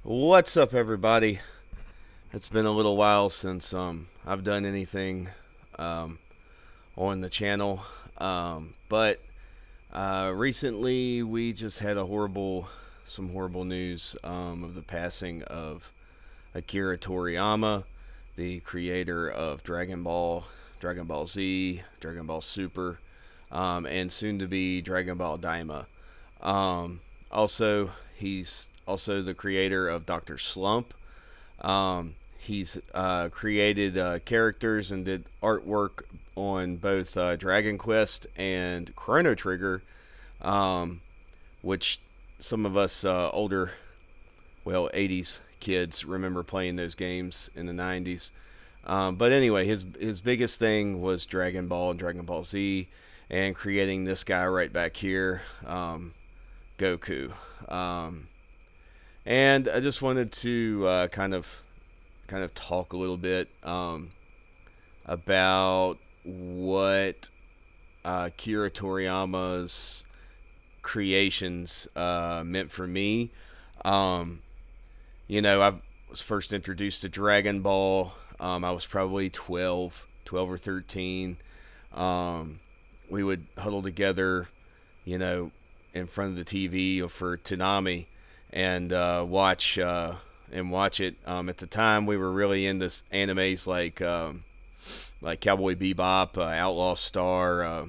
What's up, everybody? It's been a little while since I've done anything um, on the channel, but recently we just had some horrible news of the passing of Akira Toriyama, the creator of Dragon Ball, Dragon Ball Z, Dragon Ball Super, and soon to be Dragon Ball Daima. Also, he's also the creator of Doctor Slump. He's created characters and did artwork on both Dragon Quest and Chrono Trigger, um, which some of us older, 80s kids remember playing those games in the 90s. But anyway, his biggest thing was Dragon Ball and Dragon Ball Z, and creating this guy right back here, Goku. And I just wanted to kind of talk a little bit about what Akira Toriyama's creations meant for me. Um, I was first introduced to Dragon Ball. I was probably 12 or 13. Um, we would huddle together, in front of the TV for Tanami and watch it. At the time, we were really into animes like Cowboy Bebop, Outlaw Star,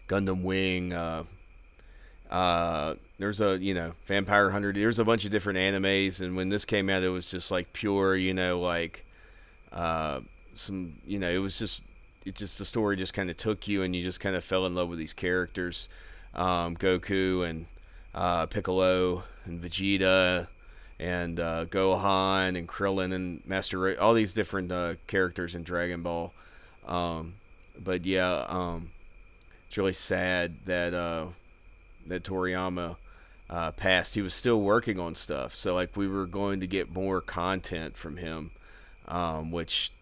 Gundam Wing. There's Vampire Hunter. There's a bunch of different animes, and when this came out, it was just like pure, it was just the story just kind of took you, and you just kind of fell in love with these characters, Goku and Piccolo and Vegeta and Gohan and Krillin and all these different characters in Dragon Ball. But yeah, it's really sad that Toriyama passed. He was still working on stuff, so like we were going to get more content from him, which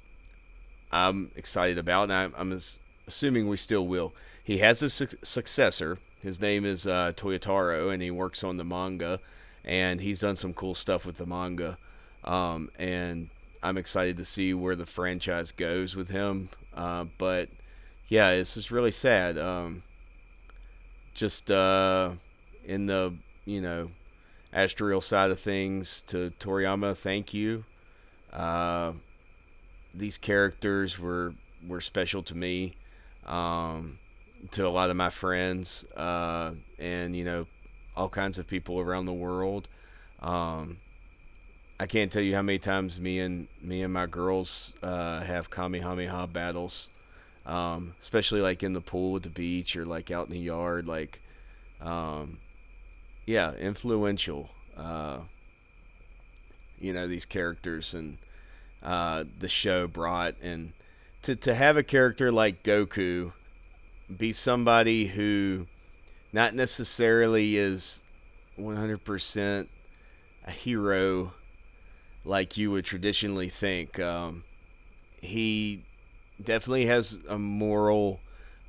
I'm excited about, and I'm assuming we still will. He has a successor. His name is Toyotaro, and he works on the manga, and he's done some cool stuff with the manga. And I'm excited to see where the franchise goes with him. But yeah, it's just really sad. Just in the astral side of things, to Toriyama, thank you. Uh, these characters were special to me, to a lot of my friends, and all kinds of people around the world. Um, I can't tell you how many times me and my girls have Kamehameha battles, especially like in the pool at the beach or like out in the yard. Like, um, yeah, influential. These characters and the show brought, and to have a character like Goku be somebody who not necessarily is 100% a hero like you would traditionally think. He definitely has a moral,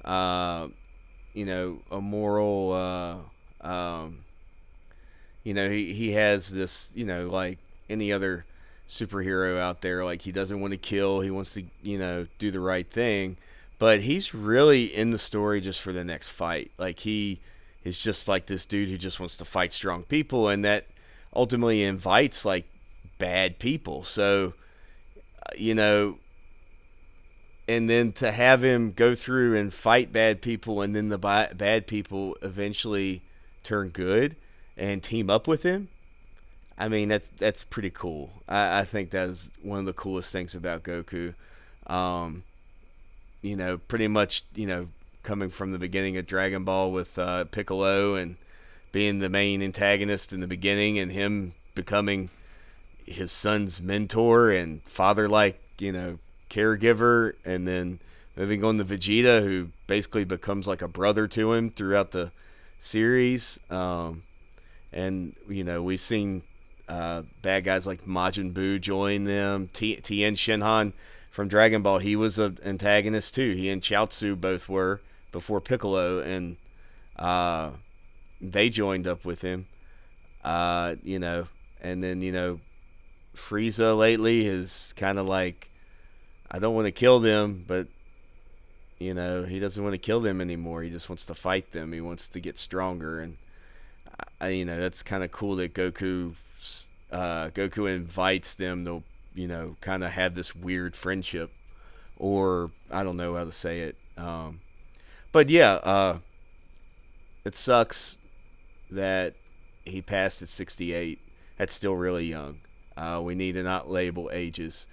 a moral, he has this, like any other superhero out there, like he doesn't want to kill, he wants to, do the right thing, but he's really in the story just for the next fight. Like he is just like this dude who just wants to fight strong people, and that ultimately invites like bad people. So, and then to have him go through and fight bad people, and then the bad people eventually turn good and team up with him. I mean, that's pretty cool. I think that is one of the coolest things about Goku. Um, Pretty much, coming from the beginning of Dragon Ball with Piccolo and being the main antagonist in the beginning, and him becoming his son's mentor and father-like, caregiver, and then moving on to Vegeta, who basically becomes like a brother to him throughout the series. And we've seen bad guys like Majin Buu join them. Tien Shinhan from Dragon Ball, he was an antagonist too. He and Chiaotzu both were before Piccolo, and they joined up with him. And then Frieza lately is kind of like, I don't want to kill them, but he doesn't want to kill them anymore. He just wants to fight them. He wants to get stronger, and that's kind of cool that Goku invites them to kind of have this weird friendship, or I don't know how to say it. But yeah, it sucks that he passed at 68. That's still really young. We need to not label ages.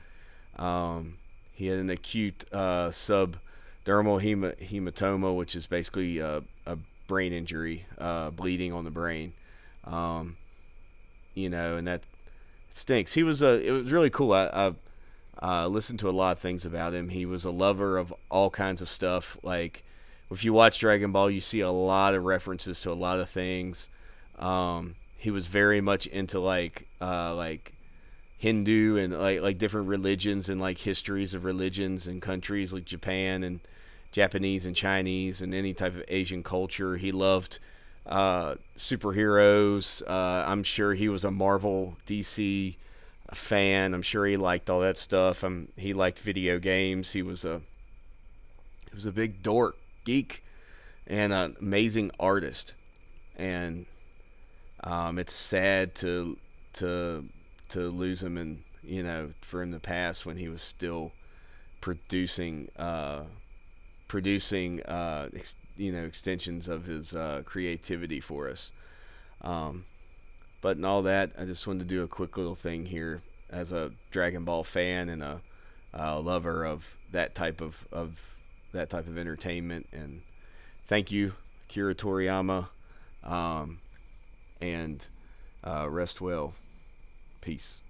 He had an acute subdermal hematoma, which is basically a brain injury, bleeding on the brain. And that stinks. It was really cool. I listened to a lot of things about him. He was a lover of all kinds of stuff. Like, if you watch Dragon Ball, you see a lot of references to a lot of things. He was very much into like Hindu and like different religions and like histories of religions and countries like Japan and Japanese and Chinese and any type of Asian culture. He loved superheroes. I'm sure he was a Marvel, DC fan. I'm sure he liked all that stuff. He liked video games. He was a big dork, geek, and an amazing artist. And it's sad to lose him, and for him to pass when he was still producing extensions of his creativity for us. But in all that, I just wanted to do a quick little thing here as a Dragon Ball fan and a lover of that type of entertainment. And thank you, Akira Toriyama, and rest well. Peace.